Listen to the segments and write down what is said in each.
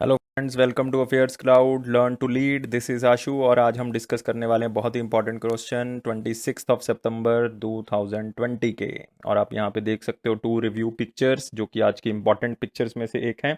Hello friends, welcome to affairs cloud learn to lead. This is Ashu और आज हम discuss करने वाले हैं बहुत ही इंपॉर्टेंट क्वेश्चन 26 सितंबर 2020 के। और आप यहाँ पे देख सकते हो टू रिव्यू पिक्चर्स जो कि आज की इंपॉर्टेंट पिक्चर्स में से एक हैं।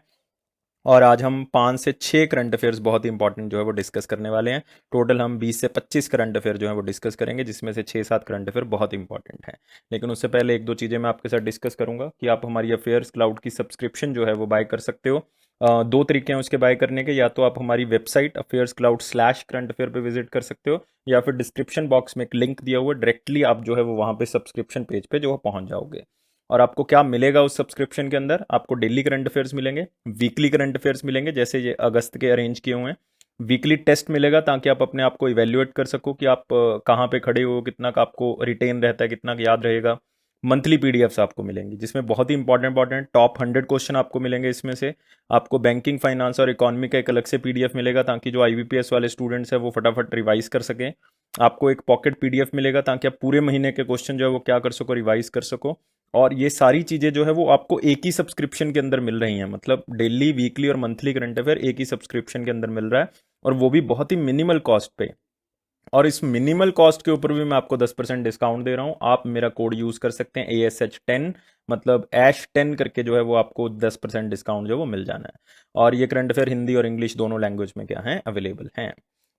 और आज हम 5 से 6 करंट अफेयर्स बहुत ही इंपॉर्टेंट जो है वो डिस्कस करने वाले हैं। टोटल हम 20 से 25 करंट अफेयर जो है वो डिस्कस करेंगे, जिसमें से 6-7 करंट अफेयर बहुत इंपॉर्टेंट हैं। लेकिन उससे पहले एक दो चीज़ें मैं आपके साथ डिस्कस करूंगा कि आप हमारी अफेयर्स क्लाउड की सब्सक्रिप्शन जो है वो बाय कर सकते हो। दो तरीके हैं उसके बाय करने के। या तो आप हमारी website affairs cloud slash current affair पे विजिट कर सकते हो, या फिर डिस्क्रिप्शन बॉक्स में एक लिंक दिया हुआ है, डायरेक्टली आप जो है वो वहाँ पे सब्सक्रिप्शन पेज पे जो है पहुँच जाओगे। और आपको क्या मिलेगा उस सब्सक्रिप्शन के अंदर? आपको डेली करंट अफेयर्स मिलेंगे, वीकली करंट अफेयर्स मिलेंगे जैसे ये अगस्त के अरेंज किए हुए हैं। वीकली टेस्ट मिलेगा ताकि आप अपने आप को इवेल्युएट कर सको कि आप कहाँ पे खड़े हो, कितना का आपको रिटेन रहता है, कितना का याद रहेगा। मंथली पीडीएफ्स आपको मिलेंगी जिसमें बहुत ही इंपॉर्टेंट इंपॉर्टेंट टॉप 100 क्वेश्चन आपको मिलेंगे। इसमें से आपको बैंकिंग, फाइनेंस और इकोनॉमी का एक अलग से पीडीएफ मिलेगा ताकि जो आईबीपीएस वाले स्टूडेंट्स हैं वो फटाफट रिवाइज कर सकें। आपको एक पॉकेट पीडीएफ मिलेगा ताकि आप पूरे महीने के क्वेश्चन जो है वो क्या कर सको, रिवाइज कर सको। और ये सारी चीज़ें जो है वो आपको एक ही सब्सक्रिप्शन के अंदर मिल रही हैं। मतलब डेली, वीकली और मंथली करंट अफेयर एक ही सब्सक्रिप्शन के अंदर मिल रहा है, और वो भी बहुत ही मिनिमल कॉस्ट पे। और इस मिनिमल कॉस्ट के ऊपर भी मैं आपको 10% डिस्काउंट दे रहा हूँ। आप मेरा कोड यूज़ कर सकते हैं ASH10, मतलब ASH10 करके जो है वो आपको 10% डिस्काउंट जो है वो मिल जाना है। और ये करंट अफेयर हिंदी और इंग्लिश दोनों लैंग्वेज में क्या है, अवेलेबल हैं।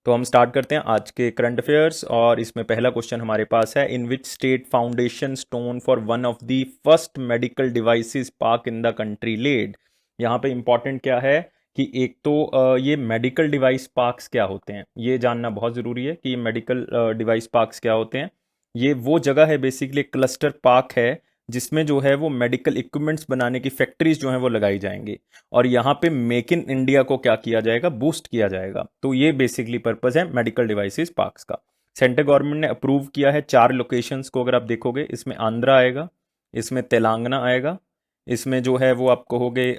तो हम स्टार्ट करते हैं आज के करंट अफेयर्स। और इसमें पहला क्वेश्चन हमारे पास है, in which state foundation stone for one of the first medical devices park in the country laid. यहाँ पे इंपॉर्टेंट क्या है कि एक तो ये मेडिकल डिवाइस पार्क्स क्या होते हैं ये जानना बहुत ज़रूरी है कि ये मेडिकल डिवाइस पार्क्स क्या होते हैं। ये वो जगह है, बेसिकली क्लस्टर पार्क है, जिसमें जो है वो मेडिकल इक्विपमेंट्स बनाने की फैक्ट्रीज जो हैं वो लगाई जाएंगी। और यहाँ पे मेक इन इंडिया को क्या किया जाएगा, बूस्ट किया जाएगा। तो ये बेसिकली पर्पज़ है मेडिकल डिवाइसेस पार्क्स का। सेंट्रल गवर्नमेंट ने अप्रूव किया है 4 लोकेशंस को। अगर आप देखोगे इसमें आंध्रा आएगा, इसमें तेलंगाना आएगा, इसमें जो है वो आपको हो गए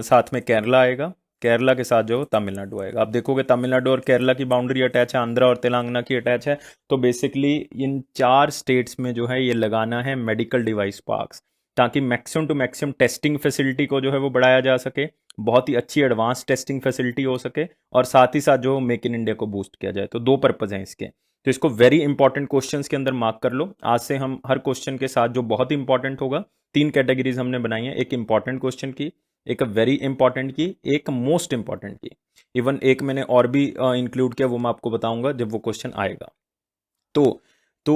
साथ में केरला आएगा, केरला के साथ जो तमिलनाडु आएगा। आप देखोगे तमिलनाडु और केरला की बाउंड्री अटैच है, आंध्रा और तेलंगाना की अटैच है। तो बेसिकली इन 4 स्टेट्स में जो है ये लगाना है मेडिकल डिवाइस पार्क्स, ताकि maximum to maximum testing facility को जो है वो बढ़ाया जा सके, बहुत ही अच्छी एडवांस टेस्टिंग फैसिलिटी हो सके, और साथ ही साथ जो मेक इन इंडिया को बूस्ट किया जाए। तो दो पर्पज़ हैं इसके। तो इसको वेरी इंपॉर्टेंट क्वेश्चंस के अंदर मार्क कर लो। आज से हम हर क्वेश्चन के साथ जो बहुत ही इंपॉर्टेंट होगा, 3 कैटेगरीज हमने बनाई है, एक इंपॉर्टेंट क्वेश्चन की, एक वेरी इंपॉर्टेंट की, एक मोस्ट इंपॉर्टेंट की। इवन एक मैंने और भी इंक्लूड किया, वो मैं आपको बताऊंगा जब वो क्वेश्चन आएगा। तो तो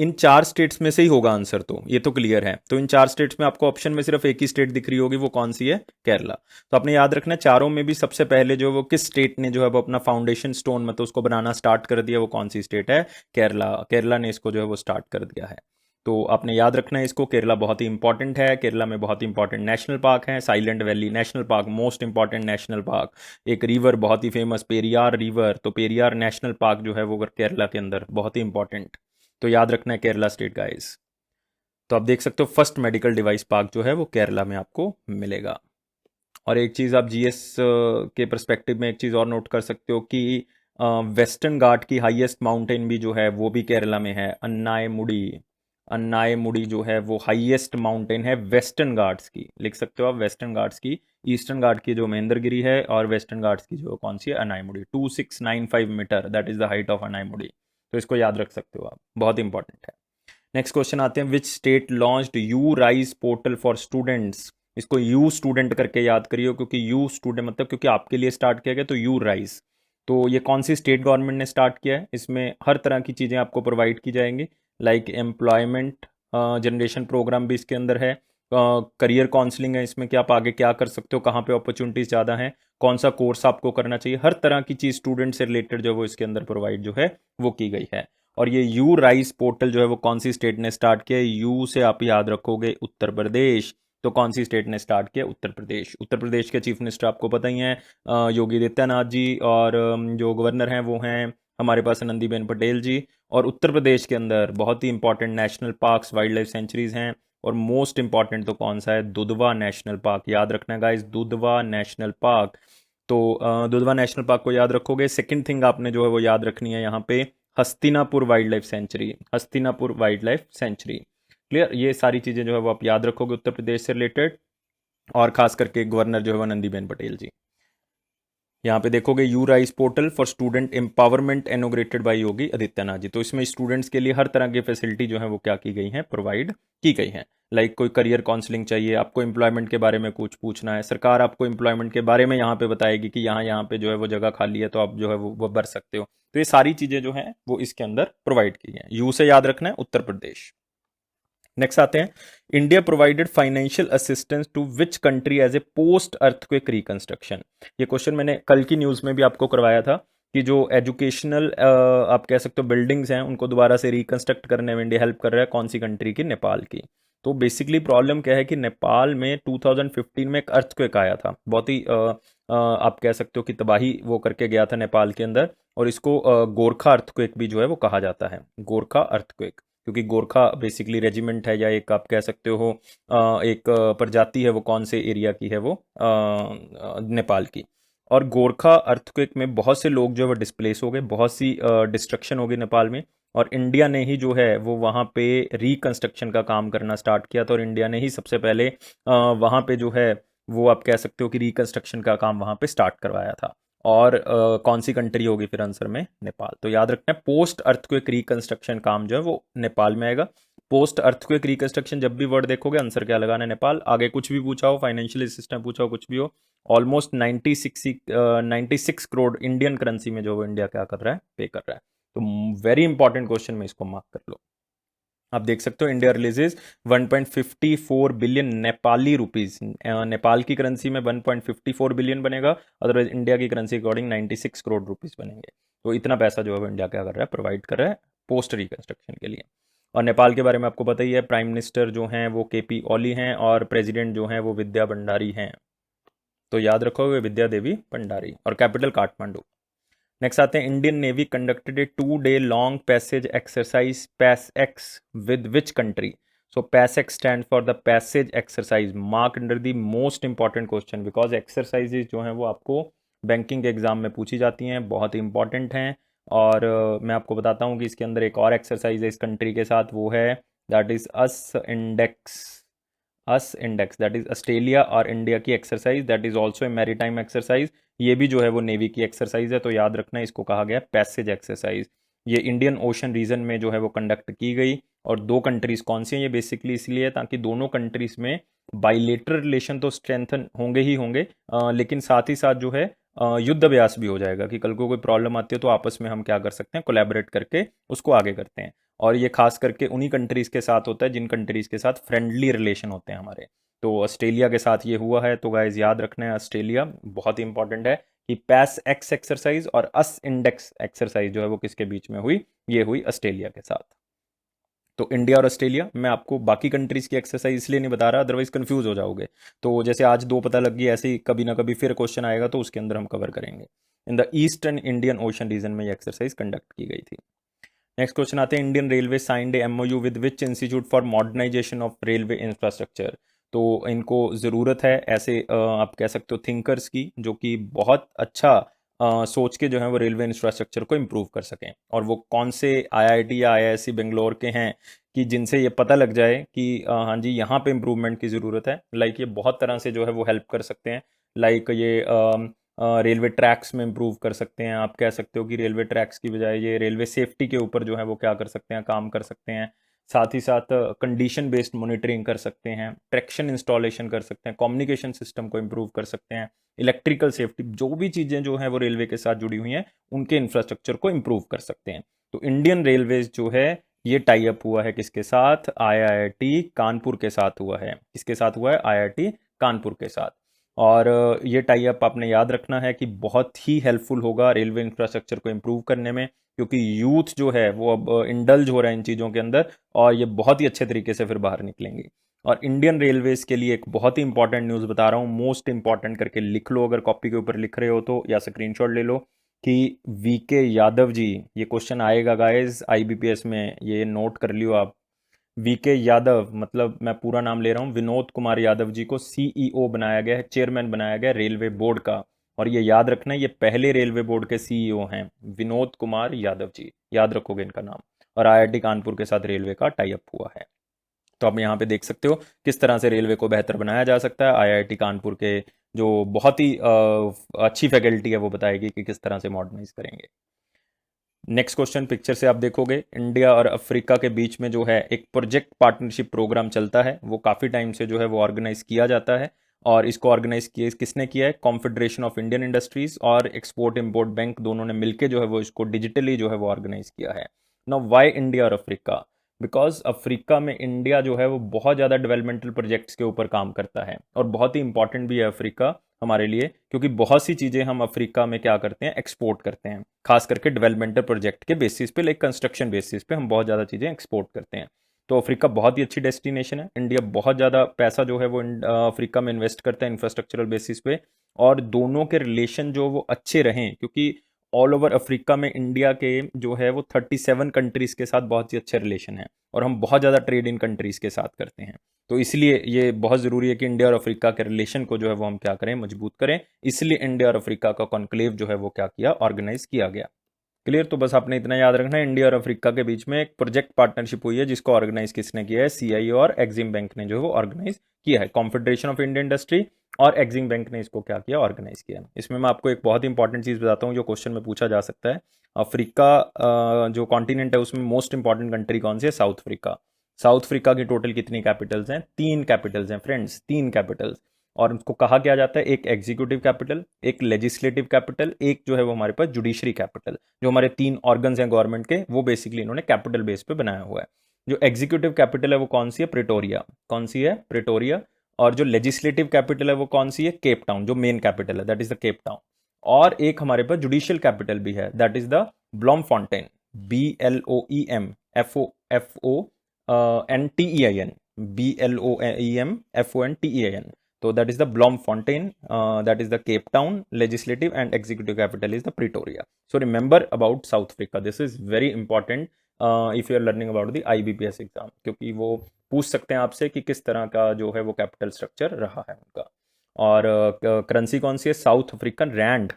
इन 4 स्टेट्स में से ही होगा आंसर, तो ये तो क्लियर है। तो इन 4 स्टेट्स में आपको ऑप्शन में सिर्फ एक ही स्टेट दिख रही होगी, वो कौन सी है? केरला। तो आपने याद रखना है चारों में भी सबसे पहले जो वो किस स्टेट ने जो है वो अपना फाउंडेशन स्टोन मतलब उसको बनाना स्टार्ट कर दिया, वो कौन सी स्टेट है? केरला। केरला ने इसको जो है वो स्टार्ट कर दिया है। तो आपने याद रखना है इसको। केरला बहुत ही इंपॉर्टेंट है। केरला में बहुत ही इंपॉर्टेंट नेशनल पार्क है, silent valley national park, most important national park. एक रिवर बहुत ही फेमस, पेरियार रिवर, तो पेरियार नेशनल पार्क जो है वो केरला के अंदर बहुत ही इंपॉर्टेंट। तो याद रखना है केरला स्टेट गाइस। तो आप देख सकते हो फर्स्ट मेडिकल डिवाइस पार्क जो है वो केरला में आपको मिलेगा। और एक चीज़ आप जीएस के परस्पेक्टिव में एक चीज़ और नोट कर सकते हो कि वेस्टर्न घाट की हाईएस्ट माउंटेन भी जो है वो भी केरला में है, अन्नायमुडी। अन्नायमुडी जो है वो हाईएस्ट माउंटेन है वेस्टर्न घाट्स की, लिख सकते हो आप वेस्टर्न घाट्स की। ईस्टर्न घाट की जो महेंद्रगिरी है, और वेस्टर्न घाट्स की जो कौन सी है, अन्नायमुडी। 2695 मीटर, that is the height of Anamudi. तो इसको याद रख सकते हो आप, बहुत इंपॉर्टेंट है। नेक्स्ट क्वेश्चन आते हैं, which state launched you rise portal for students. इसको यू स्टूडेंट करके याद करियो, क्योंकि यू स्टूडेंट मतलब क्योंकि आपके लिए स्टार्ट किया गया, तो यू राइज। तो ये कौन सी स्टेट गवर्नमेंट ने स्टार्ट किया है? इसमें हर तरह की चीज़ें आपको प्रोवाइड की जाएंगी, लाइक एम्प्लॉयमेंट जनरेशन प्रोग्राम भी इसके अंदर है, करियर काउंसलिंग है इसमें कि आप आगे क्या कर सकते हो, कहाँ पे अपॉर्चुनिटीज़ ज़्यादा हैं, कौन सा कोर्स आपको करना चाहिए, हर तरह की चीज़ स्टूडेंट से रिलेटेड जो वो इसके अंदर प्रोवाइड जो है वो की गई है। और ये यू राइस पोर्टल जो है वो कौन सी स्टेट ने स्टार्ट किया है? यू से आप याद रखोगे उत्तर प्रदेश। तो कौन सी स्टेट ने स्टार्ट किया? उत्तर प्रदेश। उत्तर प्रदेश के चीफ मिनिस्टर आपको पता ही हैं, योगी आदित्यनाथ जी, और जो गवर्नर हैं वो हैं हमारे पास आनंदीबेन पटेल जी। और उत्तर प्रदेश के अंदर बहुत ही important national parks, wild life sanctuaries हैं। और मोस्ट इंपॉर्टेंट तो कौन सा है? Dudhwa national park. याद रखना गाइस, दुधवा नेशनल पार्क। तो दुधवा नेशनल पार्क को याद रखोगे। सेकंड थिंग आपने जो है वो याद रखनी है यहाँ पे, Hastinapur wild life sanctuary. Hastinapur wild life sanctuary. Clear? ये सारी चीज़ें जो है वो आप याद रखोगे उत्तर प्रदेश से रिलेटेड, और खास करके गवर्नर जो है वो आनंदीबेन पटेल जी। यहाँ पे देखोगे U rise portal for student empowerment inaugurated by Yogi Adityanath ji. तो इसमें स्टूडेंट्स के लिए हर तरह की फैसिलिटी जो है वो क्या की गई है, प्रोवाइड की गई है। लाइक कोई करियर काउंसलिंग चाहिए, आपको एम्प्लॉयमेंट के बारे में कुछ पूछना है, सरकार आपको एम्प्लॉयमेंट के बारे में यहाँ पे बताएगी कि यहाँ यहाँ पे जो है वो जगह खाली है, तो आप जो है वो भर सकते हो। तो ये सारी चीज़ें जो हैं वो इसके अंदर प्रोवाइड की हैं। यू से याद रखना है उत्तर प्रदेश। नेक्स्ट आते हैं, India provided financial assistance to which country as a post earthquake reconstruction. ये क्वेश्चन मैंने कल की न्यूज़ में भी आपको करवाया था कि जो एजुकेशनल आप कह सकते हो बिल्डिंग्स हैं उनको दोबारा से रिकंस्ट्रक्ट करने में इंडिया हेल्प कर रहा है, कौन सी कंट्री की, नेपाल की। तो बेसिकली प्रॉब्लम क्या है कि नेपाल में 2015 में एक अर्थक्वेक आया था, बहुत ही आप कह सकते हो कि तबाही वो करके गया था नेपाल के अंदर, और इसको गोरखा अर्थक्वेक भी जो है वो कहा जाता है, गोरखा अर्थक्वेक, क्योंकि गोरखा बेसिकली रेजिमेंट है या एक आप कह सकते हो एक प्रजाति है, वो कौन से एरिया की है, वो नेपाल की। और गोरखा अर्थक्वेक में बहुत से लोग जो है वो डिस्प्लेस हो गए, बहुत सी डिस्ट्रक्शन हो गई नेपाल में, और इंडिया ने ही जो है वो वहाँ पे रिकंस्ट्रक्शन का काम करना स्टार्ट किया था, और इंडिया ने ही सबसे पहले वहाँ पे जो है वो आप कह सकते हो कि रिकंस्ट्रक्शन का काम वहाँ पे स्टार्ट करवाया था। और कौन सी कंट्री होगी फिर आंसर में, नेपाल। तो याद रखना है पोस्ट अर्थक्वेक रिकंस्ट्रक्शन काम जो है वो नेपाल में आएगा। पोस्ट अर्थक्वेक रिकंस्ट्रक्शन जब भी वर्ड देखोगे आंसर क्या लगाना है, नेपाल। आगे कुछ भी पूछा हो, फाइनेंशियल सिस्टम पूछा हो, कुछ भी हो, ऑलमोस्ट 96 करोड़ इंडियन करेंसी में जो वो इंडिया क्या कर रहा है, पे कर रहा है। तो वेरी इंपॉर्टेंट क्वेश्चन में इसको मार्क कर लो। आप देख सकते हो India releases 1.54 billion Nepali rupees, Nepal की करेंसी में 1.54 बिलियन बनेगा, अदरवाइज इंडिया की करेंसी अकॉर्डिंग 96 करोड़ रुपीज बनेंगे। तो इतना पैसा जो है वो इंडिया क्या कर रहा है, प्रोवाइड कर रहा है पोस्ट रिकंस्ट्रक्शन के लिए। और नेपाल के बारे में आपको पता ही है, प्राइम मिनिस्टर जो हैं वो केपी ओली हैं, और प्रेसिडेंट जो हैं वो विद्या भंडारी हैं। तो याद रखोगे विद्या देवी भंडारी, और कैपिटल काठमांडू। नेक्स्ट आते हैं, इंडियन नेवी कंडक्टेड ए 2 डे लॉन्ग पैसेज एक्सरसाइज पैस एक्स विद विच कंट्री। सो पैस x stand for the passage exercise, mark under the most important question, because exercises जो हैं वो आपको बैंकिंग के एग्जाम में पूछी जाती हैं, बहुत ही इंपॉर्टेंट हैं। और मैं आपको बताता हूँ कि इसके अंदर एक और एक्सरसाइज है इस कंट्री के साथ, वो है that is us index, that is Australia और इंडिया की exercise, that is also a maritime exercise. ये भी जो है वो नेवी की एक्सरसाइज है। तो याद रखना है, इसको कहा गया पैसेज एक्सरसाइज। ये इंडियन ओशन रीजन में जो है वो कंडक्ट की गई। और दो कंट्रीज कौन सी हैं, ये बेसिकली इसलिए ताकि दोनों कंट्रीज में बाइलेटरल रिलेशन तो स्ट्रेंथन होंगे ही होंगे, लेकिन साथ ही साथ जो है युद्ध अभ्यास भी हो जाएगा, कि कल को कोई प्रॉब्लम आती है तो आपस में हम क्या कर सकते हैं, कोलैबोरेट करके उसको आगे करते हैं। और ये खास करके उन्हीं कंट्रीज़ के साथ होता है जिन कंट्रीज़ के साथ फ्रेंडली रिलेशन होते हैं हमारे। तो ऑस्ट्रेलिया के साथ ये हुआ है। तो गाइज याद रखना है, ऑस्ट्रेलिया बहुत ही इंपॉर्टेंट है कि पैस एक्स एक्सरसाइज और अस इंडेक्स एक्सरसाइज जो है वो किसके बीच में हुई, ये हुई ऑस्ट्रेलिया के साथ। तो इंडिया और ऑस्ट्रेलिया, मैं आपको बाकी कंट्रीज़ की एक्सरसाइज इसलिए नहीं बता रहा, अदरवाइज कंफ्यूज हो जाओगे। तो जैसे आज दो पता लग गई, ऐसे ही कभी ना कभी फिर क्वेश्चन आएगा तो उसके अंदर हम कवर करेंगे। In the eastern Indian ocean region में ये एक्सरसाइज कंडक्ट की गई थी। नेक्स्ट क्वेश्चन आते हैं, Indian railway signed MOU with which institute for modernisation of railway infrastructure. तो इनको ज़रूरत है ऐसे आप कह सकते हो थिंकर्स की, जो कि बहुत अच्छा सोच के जो है वो रेलवे इंफ्रास्ट्रक्चर को इम्प्रूव कर सकें। और वो कौन से आईआईटी या आईआईएससी बेंगलोर के हैं कि जिनसे ये पता लग जाए कि हाँ जी यहाँ पे इम्प्रूवमेंट की ज़रूरत है। लाइक ये बहुत तरह से जो है वो हेल्प कर सकते हैं। लाइक ये रेलवे ट्रैक्स में इम्प्रूव कर सकते हैं, आप कह सकते हो कि रेलवे ट्रैक्स की बजाय ये रेलवे सेफ्टी के ऊपर जो है वो क्या कर सकते हैं, काम कर सकते हैं। साथ ही साथ कंडीशन बेस्ड मॉनिटरिंग कर सकते हैं, ट्रैक्शन इंस्टॉलेशन कर सकते हैं, कम्युनिकेशन सिस्टम को इम्प्रूव कर सकते हैं, इलेक्ट्रिकल सेफ्टी, जो भी चीज़ें जो हैं वो रेलवे के साथ जुड़ी हुई हैं उनके इंफ्रास्ट्रक्चर को इम्प्रूव कर सकते हैं। तो इंडियन रेलवेज जो है ये टाई अप हुआ है किसके साथ, आईआईटी कानपुर के साथ हुआ है। किसके साथ हुआ है, आईआईटी कानपुर के साथ। और ये टाई अप आपने याद रखना है कि बहुत ही हेल्पफुल होगा रेलवे इंफ्रास्ट्रक्चर को इम्प्रूव करने में, क्योंकि यूथ जो है वो अब इंडल्ज हो रहा है इन चीज़ों के अंदर, और ये बहुत ही अच्छे तरीके से फिर बाहर निकलेंगे। और इंडियन रेलवेज के लिए एक बहुत ही इंपॉर्टेंट न्यूज़ बता रहा हूँ, मोस्ट इंपॉर्टेंट करके लिख लो, अगर कॉपी के ऊपर लिख रहे हो तो, या स्क्रीनशॉट ले लो, कि वीके यादव जी, ये क्वेश्चन आएगा गाइस आईबीपीएस में, ये नोट कर लियो आप। वीके यादव, मतलब मैं पूरा नाम ले रहा हूँ, विनोद कुमार यादव जी को सीईओ बनाया गया है, चेयरमैन बनाया गया है रेलवे बोर्ड का। और ये याद रखना है, ये पहले रेलवे बोर्ड के सीईओ हैं, विनोद कुमार यादव जी, याद रखोगे इनका नाम। और आईआईटी कानपुर के साथ रेलवे का टाई अप हुआ है। तो आप यहाँ पे देख सकते हो किस तरह से रेलवे को बेहतर बनाया जा सकता है आईआईटी कानपुर के जो बहुत ही अच्छी फैकल्टी है वो बताएगी कि किस तरह से मॉडर्नाइज करेंगे। नेक्स्ट क्वेश्चन पिक्चर से आप देखोगे, इंडिया और अफ्रीका के बीच में जो है एक प्रोजेक्ट पार्टनरशिप प्रोग्राम चलता है, वो काफ़ी टाइम से जो है वो ऑर्गेनाइज किया जाता है। और इसको ऑर्गेनाइज किए किसने किया है? कॉन्फेडरेशन ऑफ इंडियन इंडस्ट्रीज और एक्सपोर्ट इम्पोर्ट बैंक दोनों ने मिलकर जो है वो इसको डिजिटली जो है वो ऑर्गेनाइज किया है। नाउ वाई इंडिया और अफ्रीका? बिकॉज अफ्रीका में इंडिया जो है वो बहुत ज़्यादा डेवलपमेंटल प्रोजेक्ट्स के ऊपर काम करता है और बहुत ही इंपॉर्टेंट भी है अफ्रीका हमारे लिए, क्योंकि बहुत सी चीज़ें हम अफ्रीका में क्या करते हैं? एक्सपोर्ट करते हैं, खास करके डेवलपमेंटल प्रोजेक्ट के बेसिस पे, लाइक कंस्ट्रक्शन बेसिस पे हम बहुत ज़्यादा चीज़ें एक्सपोर्ट करते हैं। तो अफ्रीका बहुत ही अच्छी डेस्टिनेशन है। इंडिया बहुत ज़्यादा पैसा जो है वो अफ्रीका में इन्वेस्ट करता है इंफ्रास्ट्रक्चरल बेसिस पे, और दोनों के रिलेशन जो वो अच्छे रहें, क्योंकि ऑल ओवर अफ्रीका में इंडिया के जो है वो 37 कंट्रीज़ के साथ बहुत ही अच्छे रिलेशन है, और हम बहुत ज़्यादा ट्रेड इन कंट्रीज़ के साथ करते हैं। तो इसलिए ये बहुत ज़रूरी है कि इंडिया और अफ्रीका के रिलेशन को जो है वो हम क्या करें? मजबूत करें। इसलिए इंडिया और अफ्रीका का कॉन्क्लेव जो है वो क्या किया? ऑर्गेनाइज किया गया। क्लियर? तो बस आपने इतना याद रखना है, इंडिया और अफ्रीका के बीच में एक प्रोजेक्ट पार्टनरशिप हुई है, जिसको ऑर्गेनाइज किसने किया है? सीआई और एक्सिम बैंक ने जो है वो ऑर्गेनाइज किया है। कॉन्फेडरेशन ऑफ इंडियन इंडस्ट्री और एक्सिम बैंक ने इसको क्या किया? ऑर्गेनाइज किया। इसमें मैं आपको एक बहुत ही इंपॉर्टेंट चीज़ बताता हूँ जो क्वेश्चन में पूछा जा सकता है। अफ्रीका जो कॉन्टिनेंट है उसमें मोस्ट इंपॉर्टेंट कंट्री कौन सी है? South Africa. साउथ अफ्रीका की टोटल कितनी कैपिटल्स हैं? 3 कैपिटल्स हैं फ्रेंड्स, 3 कैपिटल्स। और उसको कहा क्या जाता है? एक एग्जीक्यूटिव कैपिटल, एक लेजिस्लेटिव कैपिटल, एक जो है वो हमारे पास जुडिशरी कैपिटल। जो हमारे 3 ऑर्गन्स हैं गवर्नमेंट के, वो बेसिकली इन्होंने कैपिटल बेस पे बनाया हुआ है। जो एग्जीक्यूटिव कैपिटल है वो कौन सी है? प्रिटोरिया। कौन सी है? प्रिटोरिया। और जो लेजिस्लेटिव कैपिटल है वो कौन सी है? Cape Town. जो मेन कैपिटल है that is the Cape Town. और एक हमारे पास जुडिशियल कैपिटल भी है, that is the Bloemfontein. BLOEMFONTEIN, BLOEMFONTEIN. तो that is the Bloemfontein, that is the Cape Town, legislative and executive capital is the Pretoria. So remember about South Africa, this is very important if you are learning about the IBPS exam, क्योंकि वो पूछ सकते हैं आपसे कि किस तरह का जो है वो कैपिटल स्ट्रक्चर रहा है उनका। और करेंसी कौन सी है? South African rand.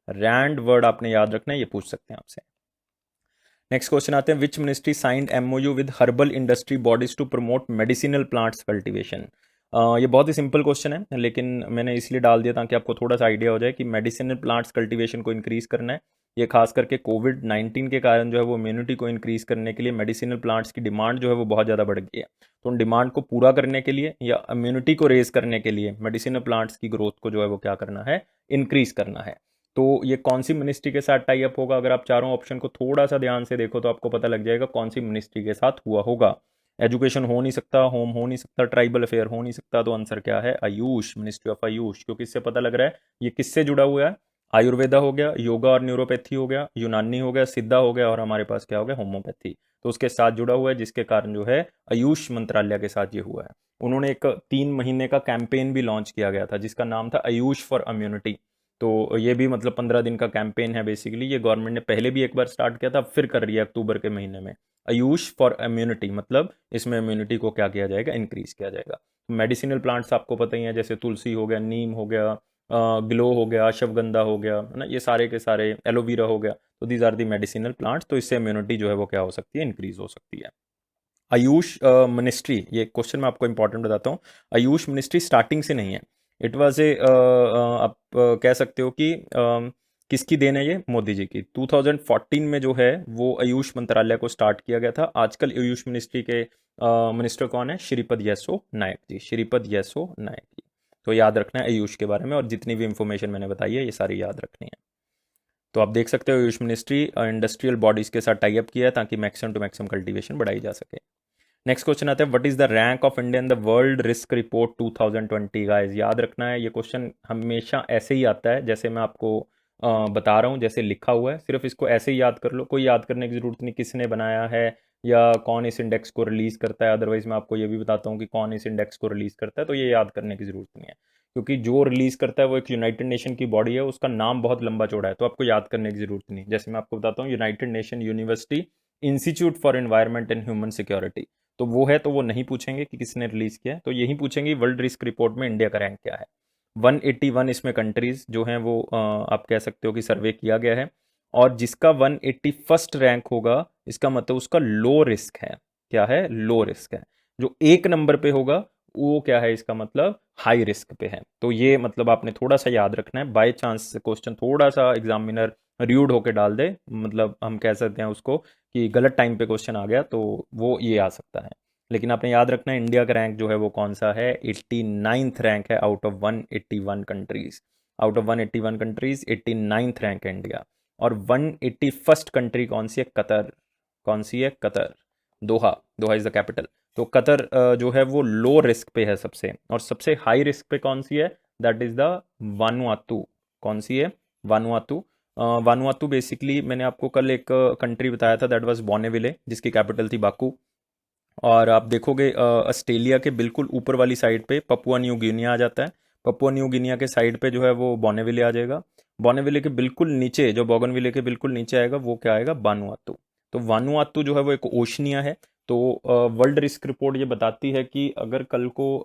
Rand word आपने याद रखना है, ये पूछ सकते हैं आपसे। नेक्स्ट क्वेश्चन आते हैं, which ministry signed MOU with herbal industry bodies to promote medicinal plants cultivation? ये बहुत ही सिंपल क्वेश्चन है, लेकिन मैंने इसलिए डाल दिया ताकि आपको थोड़ा सा आइडिया हो जाए कि मेडिसिनल प्लांट्स कल्टीवेशन को इंक्रीज करना है। ये खास करके कोविड-19 के कारण जो है वो इम्यूनिटी को इंक्रीज करने के लिए मेडिसिनल प्लांट्स की डिमांड जो है वो बहुत ज़्यादा बढ़ गई है। तो उन डिमांड को पूरा करने के लिए या इम्यूनिटी को रेज करने के लिए मेडिसिनल प्लांट्स की ग्रोथ को जो है वो क्या करना है? इंक्रीज करना है। तो ये कौन सी मिनिस्ट्री के साथ टाई अप होगा? अगर आप चारों ऑप्शन को थोड़ा सा ध्यान से देखो तो आपको पता लग जाएगा कौन सी मिनिस्ट्री के साथ हुआ होगा। एजुकेशन हो नहीं सकता, होम हो नहीं सकता, ट्राइबल अफेयर हो नहीं सकता, तो आंसर क्या है? Ayush, ministry of Ayush. क्योंकि इससे पता लग रहा है ये किससे जुड़ा हुआ है? आयुर्वेदा हो गया, योगा और न्यूरोपैथी हो गया, यूनानी हो गया, सिद्धा हो गया, और हमारे पास क्या हो गया? होम्योपैथी। तो उसके साथ जुड़ा हुआ है, जिसके कारण जो है आयुष मंत्रालय के साथ ये हुआ है। उन्होंने एक 3 महीने का कैंपेन भी लॉन्च किया गया था जिसका नाम था आयुष फॉर इम्यूनिटी। तो ये भी मतलब 15 दिन का कैंपेन है बेसिकली। ये गवर्नमेंट ने पहले भी एक बार स्टार्ट किया था, फिर कर रही है अक्टूबर के महीने में। आयुष फॉर इम्यूनिटी मतलब इसमें इम्यूनिटी को क्या किया जाएगा? इंक्रीज किया जाएगा। मेडिसिनल प्लांट्स आपको पता ही है, जैसे तुलसी हो गया, नीम हो गया, ग्लो हो गया, अश्वगंधा हो गया, है ना, ये सारे के सारे, एलोवेरा हो गया। तो these are the medicinal plants. तो इससे इम्यूनिटी जो है वो क्या हो सकती है? इंक्रीज हो सकती है। आयुष मिनिस्ट्री, ये क्वेश्चन मैं आपको इंपॉर्टेंट बताता हूँ। आयुष मिनिस्ट्री स्टार्टिंग से नहीं है, इट वॉज ए, आप कह सकते हो कि किसकी देन है? ये मोदी जी की। 2014 में जो है वो आयुष मंत्रालय को स्टार्ट किया गया था। आजकल आयुष मिनिस्ट्री के मिनिस्टर कौन है? श्रीपद येसो नायक जी, श्रीपद येसो नायक जी। तो याद रखना है आयुष के बारे में, और जितनी भी इंफॉर्मेशन मैंने बताई है ये सारी याद रखनी है। तो आप देख सकते हो आयुष मिनिस्ट्री इंडस्ट्रियल बॉडीज के साथ टाई अप किया है ताकि मैक्सिमम टू मैक्सिमम कल्टीवेशन बढ़ाई जा सके। नेक्स्ट क्वेश्चन आता है, what is the rank of India in the world risk report 2020? Guys याद रखना है, ये क्वेश्चन हमेशा ऐसे ही आता है जैसे मैं आपको बता रहा हूँ, जैसे लिखा हुआ है। सिर्फ इसको ऐसे ही याद कर लो, कोई याद करने की जरूरत नहीं किसने बनाया है या कौन इस इंडेक्स को रिलीज करता है। अदरवाइज मैं आपको ये भी बताता हूँ कि कौन इस इंडेक्स को रिलीज करता है, तो ये याद करने की जरूरत नहीं है, क्योंकि जो रिलीज करता है वो एक यूनाइटेड नेशन की बॉडी है, उसका नाम बहुत लंबा चौड़ा है, तो आपको याद करने की जरूरत नहीं। जैसे मैं आपको बताता हूँ, United nation university institute for environment and human security. तो वो है, तो वो नहीं पूछेंगे कि किसने रिलीज किया है, तो यही पूछेंगे वर्ल्ड रिस्क रिपोर्ट में इंडिया का रैंक क्या है। 181 इसमें कंट्रीज जो हैं वो आप कह सकते हो कि सर्वे किया गया है, और जिसका 181st रैंक होगा इसका मतलब उसका लो रिस्क है। क्या है? लो रिस्क है। जो 1 नंबर पे होगा वो क्या है, इसका मतलब हाई रिस्क पे है। तो ये मतलब आपने थोड़ा सा याद रखना है, बाय चांस क्वेश्चन थोड़ा सा एग्जामिनर र्यूड होके डाल दे, मतलब हम कह सकते हैं उसको कि गलत टाइम पे क्वेश्चन आ गया, तो वो ये आ सकता है। लेकिन आपने याद रखना है इंडिया का रैंक जो है वो कौन सा है, 89th रैंक है out of 181 countries. Out of 181 countries 89th rank है इंडिया। और 181st कंट्री कौन सी है, कतर। कौन सी है, Qatar. Doha, Doha is the capital. तो कतर जो है वो लो रिस्क पे है सबसे, और सबसे हाई रिस्क पे कौन सी है, दैट इज द वानुआतू। कौन सी है, वानुआतू। वानुआतू बेसिकली मैंने आपको कल एक कंट्री बताया था, दैट वाज बोनेविले, जिसकी कैपिटल थी बाकू। और आप देखोगे ऑस्ट्रेलिया के बिल्कुल ऊपर वाली साइड पे पपुआ न्यू गिनिया आ जाता है। पपुआ न्यू गिनिया के साइड पे जो है वो बोनेविले आ जाएगा। बोनेविले के बिल्कुल नीचे, जो बोगनविले के बिल्कुल नीचे आएगा, वो क्या आएगा, वानुआतू। तो वानुआतू जो है वो एक ओशनिया है। तो वर्ल्ड रिस्क रिपोर्ट ये बताती है कि अगर कल को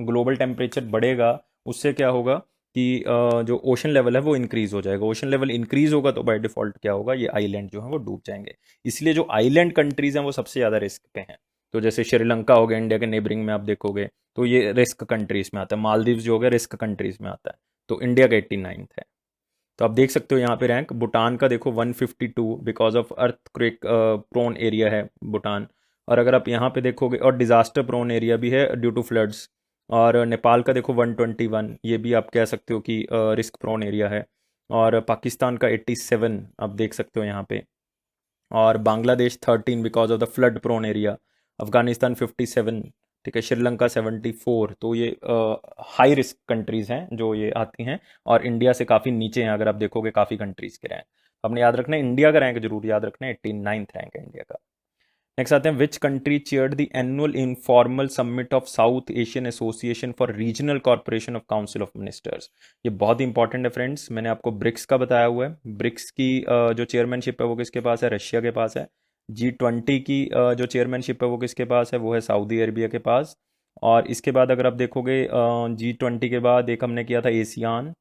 ग्लोबल टेम्परेचर बढ़ेगा, उससे क्या होगा कि जो ओशन लेवल है वो इंक्रीज हो जाएगा। ओशन लेवल इंक्रीज होगा तो बाय डिफॉल्ट क्या होगा, ये आइलैंड जो है वो डूब जाएंगे। इसलिए जो आइलैंड कंट्रीज हैं वो सबसे ज़्यादा रिस्क पे हैं। तो जैसे श्रीलंका हो गया, इंडिया के नेबरिंग में आप देखोगे तो ये रिस्क कंट्रीज में आता है। मालदीव्स जो हो गया रिस्क कंट्रीज में आता है। तो इंडिया का 89th है। तो आप देख सकते हो यहाँ पे रैंक। भूटान का देखो 152, because of earthquake prone area है भूटान। और अगर आप यहाँ पे देखोगे, और डिजास्टर प्रोन एरिया भी है ड्यू टू फ्लड्स। और नेपाल का देखो 121, ये भी आप कह सकते हो कि रिस्क प्रोन एरिया है। और पाकिस्तान का 87 आप देख सकते हो यहाँ पे। और Bangladesh 13 because of the flood prone area. Afghanistan 57, ठीक है। श्रीलंका 74। तो ये हाई रिस्क कंट्रीज़ हैं जो ये आती हैं, और इंडिया से काफ़ी नीचे हैं अगर आप देखोगे काफ़ी कंट्रीज़ के रैंक। आपने याद रखना है इंडिया का रैंक जरूर याद रखना है, 89th रैंक है इंडिया का। नेक्स्ट आते हैं, which country chaired the annual informal summit of south Asian association for regional corporation of council of ministers. ये बहुत इंपॉर्टेंट है फ्रेंड्स, मैंने आपको ब्रिक्स का बताया हुआ है। ब्रिक्स की जो चेयरमैनशिप है वो किसके पास है, रशिया के पास है। G20 की जो चेयरमैनशिप है वो किसके पास है, वो है सऊदी अरबिया के पास। और इसके बाद अगर आप देखोगे G20 के बाद एक हमने किया था एशियान।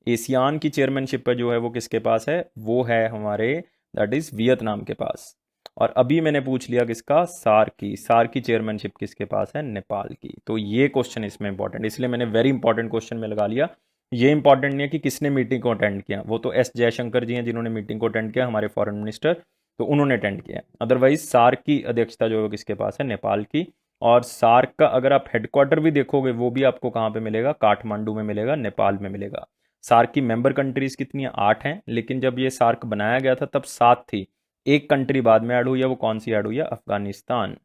एशियान की चेयरमैनशिप जो है वो किसके पास है, वो है हमारे, दैट इज़ वियतनाम के पास। और अभी मैंने पूछ लिया किसका, सार की। सार की चेयरमैनशिप किसके पास है, नेपाल की। तो ये क्वेश्चन इसमें इंपॉर्टेंट, इसलिए मैंने वेरी इंपॉर्टेंट क्वेश्चन में लगा लिया। ये इंपॉर्टेंट नहीं है कि किसने मीटिंग को अटेंड किया, वो तो एस जयशंकर जी हैं जिन्होंने मीटिंग को अटेंड किया, हमारे फॉरेन मिनिस्टर। तो उन्होंने अटेंड किया। अदरवाइज सार्क की अध्यक्षता जो है किसके पास है, नेपाल की। और सार्क का अगर आप हेडक्वार्टर भी देखोगे वो भी आपको कहाँ पे मिलेगा, काठमांडू में मिलेगा, नेपाल में मिलेगा। सार्क की मेंबर कंट्रीज कितनी है, 8 हैं। लेकिन जब ये सार्क बनाया गया था तब 7 थी। एक कंट्री बाद में ऐड हुई है, वो कौन सी ऐड हुई है, अफगानिस्तान।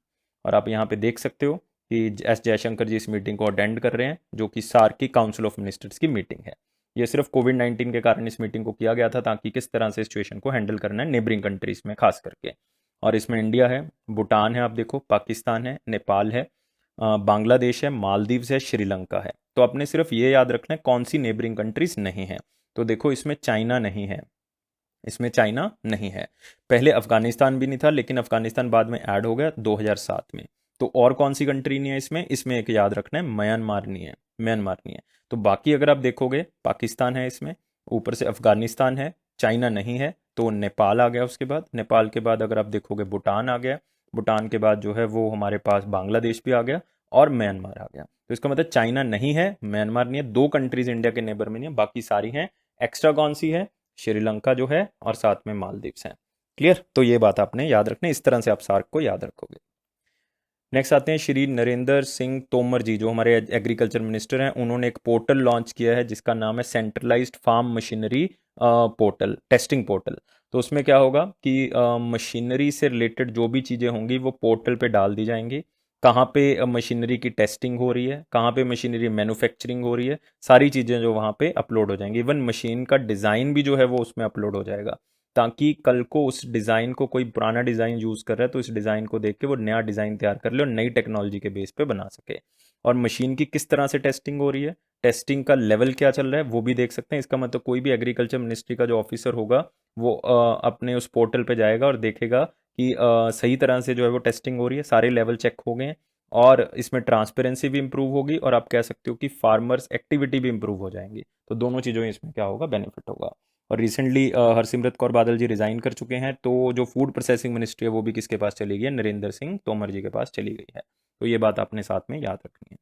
और आप यहाँ पे देख सकते हो कि एस जयशंकर जी इस मीटिंग को अटेंड कर रहे हैं, जो कि सार्क की काउंसिल ऑफ मिनिस्टर्स की मीटिंग है। ये सिर्फ कोविड-19 के कारण इस मीटिंग को किया गया था, ताकि किस तरह से सिचुएशन को हैंडल करना है नेबरिंग कंट्रीज में खास करके। और इसमें इंडिया है, भूटान है, आप देखो पाकिस्तान है, नेपाल है, बांग्लादेश है, मालदीव्स है, श्रीलंका है। तो आपने सिर्फ ये याद रखना है कौन सी नेबरिंग कंट्रीज नहीं है। तो देखो इसमें चाइना नहीं है, इसमें चाइना नहीं है। पहले अफगानिस्तान भी नहीं था, लेकिन अफगानिस्तान बाद में ऐड हो गया 2007 में। तो और कौन सी कंट्री नहीं है इसमें, इसमें एक याद रखना है, म्यांमार नहीं है। म्यांमार नहीं है। तो बाकी अगर आप देखोगे पाकिस्तान है इसमें, ऊपर से अफगानिस्तान है, चाइना नहीं है, तो नेपाल आ गया। उसके बाद नेपाल के बाद अगर आप देखोगे भूटान आ गया। भूटान के बाद जो है वो हमारे पास बांग्लादेश भी आ गया, और म्यांमार आ गया। तो इसका मतलब चाइना नहीं है, म्यांमार नहीं है, 2 कंट्रीज इंडिया के नेबर में नहीं है, बाकी सारी हैं। एक्स्ट्रा कौन सी है, श्रीलंका जो है, और साथ में मालदीव्स हैं। क्लियर। तो ये बात आपने याद रखनी, इस तरह से आप सार्क को याद रखोगे। नेक्स्ट आते हैं श्री नरेंद्र सिंह तोमर जी, जो हमारे एग्रीकल्चर मिनिस्टर हैं। उन्होंने एक पोर्टल लॉन्च किया है जिसका नाम है centralised farm machinery portal, testing portal. तो उसमें क्या होगा कि मशीनरी से रिलेटेड जो भी चीज़ें होंगी वो पोर्टल पे डाल दी जाएंगी। कहाँ पे मशीनरी की टेस्टिंग हो रही है, कहाँ पे मशीनरी मैन्युफैक्चरिंग हो रही है, सारी चीज़ें जो वहाँ पे अपलोड हो जाएंगी। इवन मशीन का डिज़ाइन भी जो है वो उसमें अपलोड हो जाएगा, ताकि कल को उस डिज़ाइन को, कोई पुराना डिज़ाइन यूज़ कर रहा है तो इस डिज़ाइन को देख के वो नया डिज़ाइन तैयार कर ले और नई टेक्नोलॉजी के बेस पे बना सके। और मशीन की किस तरह से टेस्टिंग हो रही है, टेस्टिंग का लेवल क्या चल रहा है, वो भी देख सकते हैं। इसका मतलब कोई भी एग्रीकल्चर मिनिस्ट्री का जो ऑफिसर होगा वो अपने उस पोर्टल पे जाएगा और देखेगा कि सही तरह से जो है वो टेस्टिंग हो रही है, सारे लेवल चेक हो गए हैं। और इसमें ट्रांसपेरेंसी भी इंप्रूव होगी, और आप कह सकते हो कि फार्मर्स एक्टिविटी भी इंप्रूव हो जाएंगी। तो दोनों चीज़ों में इसमें क्या होगा, बेनिफिट होगा। और रिसेंटली हरसिमरत कौर बादल जी रिज़ाइन कर चुके हैं, तो जो फूड प्रोसेसिंग मिनिस्ट्री है वो भी किसके पास चली गई है, नरेंद्र सिंह तोमर जी के पास चली गई है। तो ये बात आपने साथ में याद रखनी है।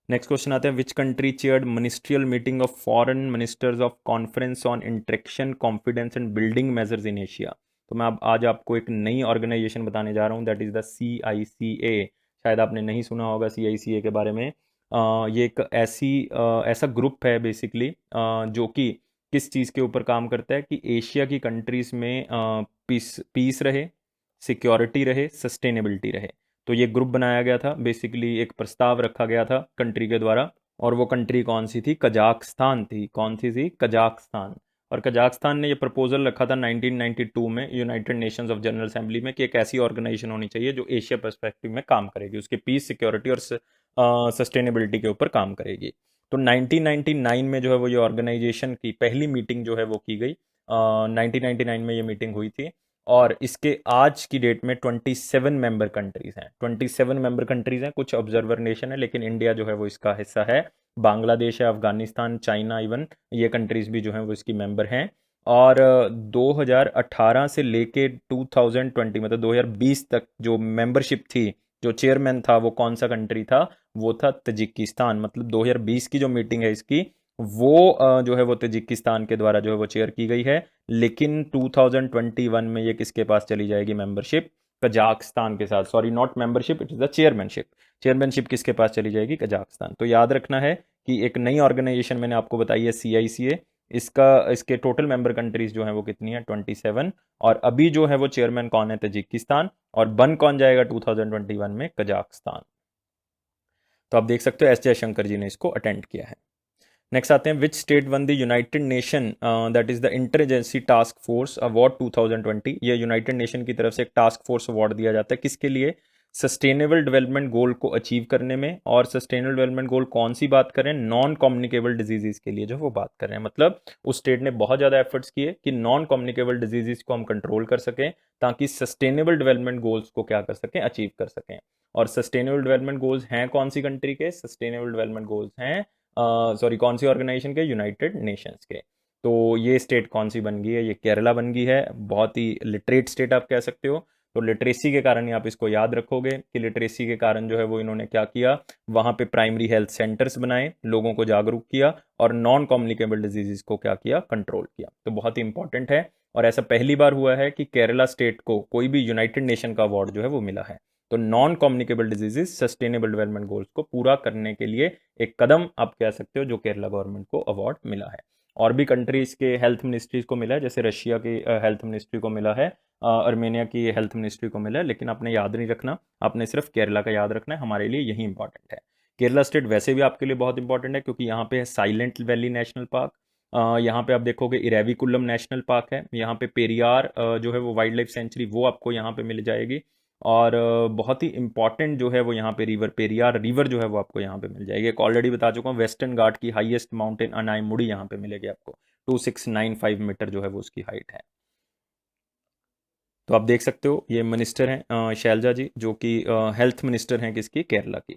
नेक्स्ट क्वेश्चन आते हैं, which country chaired ministerial meeting of foreign ministers of conference on interaction confidence and building measures in Asia. तो मैं अब आज आपको एक नई ऑर्गेनाइजेशन बताने जा रहा हूँ, दैट इज़ द CICA। शायद आपने नहीं सुना होगा CICA के बारे में। ये एक ऐसा ग्रुप है बेसिकली, जो कि किस चीज़ के ऊपर काम करता है कि एशिया की कंट्रीज़ में पीस पीस रहे, सिक्योरिटी रहे, सस्टेनेबिलिटी रहे। तो ये ग्रुप बनाया गया था, बेसिकली एक प्रस्ताव रखा गया था कंट्री के द्वारा, और वो कंट्री कौन सी थी? कजाकिस्तान थी। कौन सी थी? कजाकिस्तान। और कजाकिस्तान ने ये प्रपोजल रखा था 1992 में United Nations of general assembly में कि एक ऐसी ऑर्गेनाइजेशन होनी चाहिए जो एशिया पर्सपेक्टिव में काम करेगी, उसके पीस, सिक्योरिटी और सस्टेनेबिलिटी के ऊपर काम करेगी। तो 1999 में जो है वो ये ऑर्गेनाइजेशन की पहली मीटिंग जो है वो की गई। 1999 में ये मीटिंग हुई थी, और इसके आज की डेट में 27 मेंबर कंट्रीज़ हैं। 27 मेंबर कंट्रीज़ हैं, कुछ ऑब्जर्वर नेशन है, लेकिन इंडिया जो है वो इसका हिस्सा है। बांग्लादेश है, अफगानिस्तान, चाइना, इवन ये कंट्रीज़ भी जो हैं वो इसकी मेंबर हैं। और 2018 से लेके 2020 मतलब 2020 तक जो मेंबरशिप थी, जो चेयरमैन था वो कौन सा कंट्री था? वो था तजिकिस्तान। मतलब 2020 की जो मीटिंग है इसकी, वो जो है वो तजिकिस्तान के द्वारा जो है वो चेयर की गई है। लेकिन 2021 में ये किसके पास चली जाएगी मेंबरशिप? कजाकिस्तान के साथ। Sorry, not membership, it is the chairmanship. Chairmanship किसके पास चली जाएगी? कजाकिस्तान। तो याद रखना है कि एक नई ऑर्गेनाइजेशन मैंने आपको बताई है, CICA। इसके टोटल मेंबर कंट्रीज जो हैं वो कितनी है? 27। और अभी जो है वो चेयरमैन कौन है? तजिकिस्तान। और बन कौन जाएगा 2021 में? कजाकिस्तान। तो आप देख सकते हो एस जयशंकर जी ने इसको अटेंड किया है। नेक्स्ट आते हैं, which state one the United nation that is the inter agency task force award 2020। ये यूनाइटेड नेशन की तरफ से एक टास्क फोर्स अवार्ड दिया जाता है, किसके लिए? सस्टेनेबल डेवलपमेंट गोल को अचीव करने में। और सस्टेनेबल डेवलपमेंट गोल कौन सी बात करें? नॉन कम्युनिकेबल डिजीजेस के लिए जो वो बात कर रहे हैं। मतलब उस स्टेट ने बहुत ज़्यादा एफर्ट्स किए कि नॉन कम्युनिकेबल डिजीजेस को हम कंट्रोल कर सकें, ताकि सस्टेनेबल डेवलपमेंट गोल्स को क्या कर सकें? अचीव कर सकें। और सस्टेनेबल डेवलपमेंट गोल्स हैं कौन सी कंट्री के? सस्टेनेबल डेवलपमेंट गोल्स हैं, सॉरी, कौन सी ऑर्गेनाइजेशन के? यूनाइटेड नेशंस के। तो ये स्टेट कौन सी बन गई है? ये केरला बन गई है। बहुत ही लिटरेट स्टेट आप कह सकते हो। तो लिटरेसी के कारण ही आप इसको याद रखोगे कि लिटरेसी के कारण जो है वो इन्होंने क्या किया, वहाँ पे प्राइमरी हेल्थ सेंटर्स बनाए, लोगों को जागरूक किया, और नॉन कम्युनिकेबल डिजीजेस को क्या किया? कंट्रोल किया। तो बहुत ही इंपॉर्टेंट है। और ऐसा पहली बार हुआ है कि केरला स्टेट को कोई भी यूनाइटेड नेशन का अवार्ड जो है वो मिला है। तो non communicable diseases sustainable development goals को पूरा करने के लिए एक कदम आप कह सकते हो जो केरला गवर्नमेंट को अवार्ड मिला है। और भी कंट्रीज के हेल्थ मिनिस्ट्रीज को मिला है, जैसे रशिया की हेल्थ मिनिस्ट्री को मिला है, अर्मेनिया की हेल्थ मिनिस्ट्री को मिला है। लेकिन आपने याद नहीं रखना, आपने सिर्फ केरला का याद रखना है, हमारे लिए यही इंपॉर्टेंट है। केरला स्टेट वैसे भी आपके लिए बहुत इंपॉर्टेंट है, क्योंकि यहाँ पे है साइलेंट वैली नेशनल पार्क। यहाँ पे आप देखोगे इरेविकुलम नेशनल पार्क है। यहाँ पे पेरियार जो है वो वाइल्ड लाइफ सेंचुरी, वो आपको यहाँ पे मिल जाएगी। और बहुत ही इंपॉर्टेंट जो है वो यहाँ पे रिवर, पेरियार रिवर जो है वो आपको यहाँ पे मिल जाएगी। एक ऑलरेडी बता चुका हूँ, वेस्टर्न घाट की हाईएस्ट माउंटेन अनाईमुड़ी यहाँ पे मिलेगी आपको। 2695 मीटर जो है वो उसकी हाइट है। तो आप देख सकते हो ये मिनिस्टर हैं शैलजा जी, जो कि हेल्थ मिनिस्टर हैं किसकी? केरला की।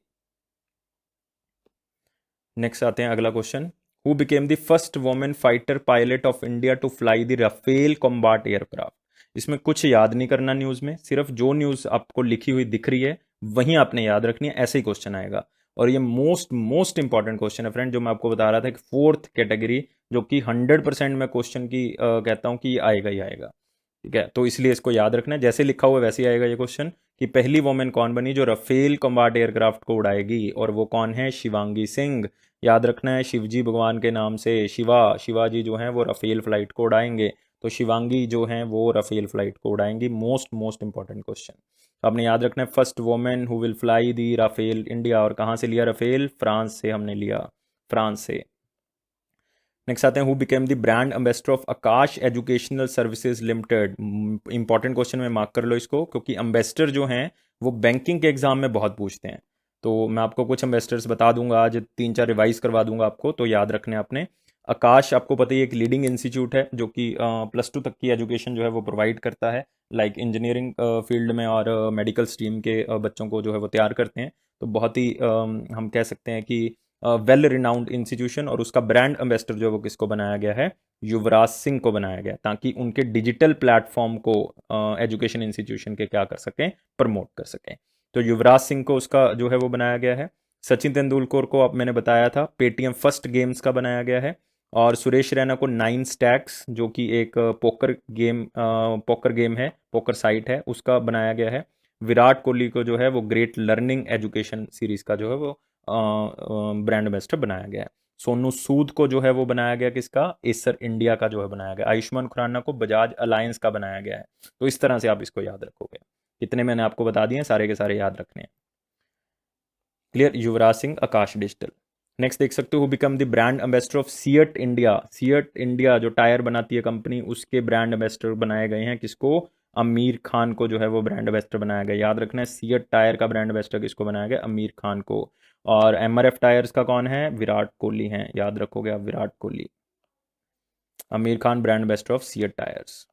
नेक्स्ट आते हैं अगला question, who became the first women fighter pilot of India to fly the Rafale combat aircraft. इसमें कुछ याद नहीं करना न्यूज़ में, सिर्फ जो न्यूज़ आपको लिखी हुई दिख रही है वहीं आपने याद रखनी है, ऐसे ही क्वेश्चन आएगा। और ये मोस्ट मोस्ट इंपॉर्टेंट क्वेश्चन है फ्रेंड, जो मैं आपको बता रहा था कि फोर्थ कैटेगरी, जो कि 100% मैं क्वेश्चन की कहता हूँ कि ये आएगा ही आएगा। ठीक है, तो इसलिए इसको याद रखना है, जैसे लिखा हुआ वैसे ही आएगा ये क्वेश्चन, कि पहली वोमेन कौन बनी जो राफेल कॉम्बैट एयरक्राफ्ट को उड़ाएगी, और वो कौन है? शिवांगी सिंह। याद रखना है, शिवजी भगवान के नाम से शिवाजी जो हैं वो राफेल फ्लाइट को उड़ाएंगे, तो शिवांगी जो हैं वो राफेल फ्लाइट को उड़ाएंगी। मोस्ट मोस्ट इंपॉर्टेंट क्वेश्चन आपने याद रखना है, first women who will fly the Rafale India. और कहाँ से लिया राफेल? फ्रांस से हमने लिया, फ्रांस से। नेक्स्ट आते हैं, who became the brand ambassador of Akash educational services limited. Important question में मार्क कर लो इसको, क्योंकि एम्बेसडर जो हैं वो बैंकिंग के एग्जाम में बहुत पूछते हैं। तो मैं आपको कुछ एम्बेसडर्स बता दूंगा आज, 3-4 रिवाइज करवा दूंगा आपको, तो याद रखने आपने। आकाश आपको पता ही एक लीडिंग इंस्टीट्यूट है, जो कि +2 तक की एजुकेशन जो है वो प्रोवाइड करता है, लाइक इंजीनियरिंग फील्ड में और मेडिकल स्ट्रीम के बच्चों को जो है वो तैयार करते हैं। तो बहुत ही हम कह सकते हैं कि वेल रिनाउंड इंस्टीट्यूशन। और उसका ब्रांड एम्बेसडर जो है वो किसको बनाया गया है? युवराज सिंह को बनाया गया, ताकि उनके डिजिटल प्लेटफॉर्म को एजुकेशन इंस्टीट्यूशन के क्या कर सकें? प्रमोट कर सकें। तो युवराज सिंह को उसका जो है वो बनाया गया है। सचिन तेंदुलकर को अब मैंने बताया था पेटीएम फर्स्ट गेम्स का बनाया गया है। और सुरेश रैना को नाइन स्टैक्स जो कि एक पोकर गेम है, पोकर साइट है, उसका बनाया गया है। विराट कोहली को जो है वो ग्रेट लर्निंग एजुकेशन सीरीज का जो है वो ब्रांड एम्बेसडर बनाया गया है। सोनू सूद को जो है वो बनाया गया किसका, एसर इंडिया का जो है बनाया गया। आयुष्मान खुराना को बजाज अलायंस का बनाया गया है। तो इस तरह से आप इसको याद रखोगे। कितने मैंने आपको बता दिए, सारे के सारे याद रखने हैं। Clear. Yuvraj Singh, Aakash digital. Next देख सकते हो, become the brand ambassador of CEAT India. CEAT India जो टायर बनाती है कंपनी, उसके ब्रांड एम्बेसडर बनाए गए हैं किसको, आमिर खान को जो है वो ब्रांड एम्बेसडर बनाया गया। याद रखना है, सियट टायर का ब्रांड एम्बेसडर किसको बनाया गया, आमिर खान को। और एमआरएफ टायर्स का कौन है, विराट कोहली हैं, याद रखोगे आप, Virat Kohli. Aamir Khan brand ambassador of CEAT tyres.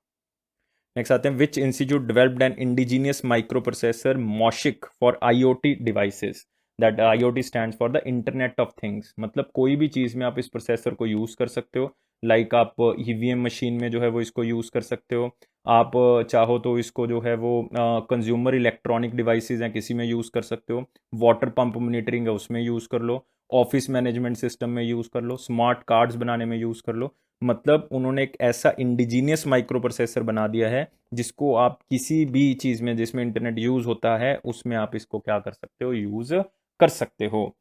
Next आते हैं, which institute developed an indigenous micro processor Moushik for IoT devices. That IoT stands for the internet of things. मतलब कोई भी चीज़ में आप इस प्रोसेसर को यूज़ कर सकते हो। लाइक आप ईवीएम मशीन में जो है वो इसको यूज़ कर सकते हो। आप चाहो तो इसको जो है वो कंज्यूमर इलेक्ट्रॉनिक डिवाइसेस हैं किसी में यूज़ कर सकते हो। वाटर पंप मॉनिटरिंग है उसमें यूज़ कर लो। ऑफिस मैनेजमेंट सिस्टम में यूज़ कर लो। स्मार्ट कार्ड्स बनाने में यूज़ कर लो। मतलब उन्होंने एक ऐसा इंडिजीनियस माइक्रो प्रोसेसर बना दिया है जिसको आप किसी भी चीज़ में जिसमें इंटरनेट यूज़ होता है उसमें आप इसको क्या कर सकते हो, यूज़ कर सकते हो।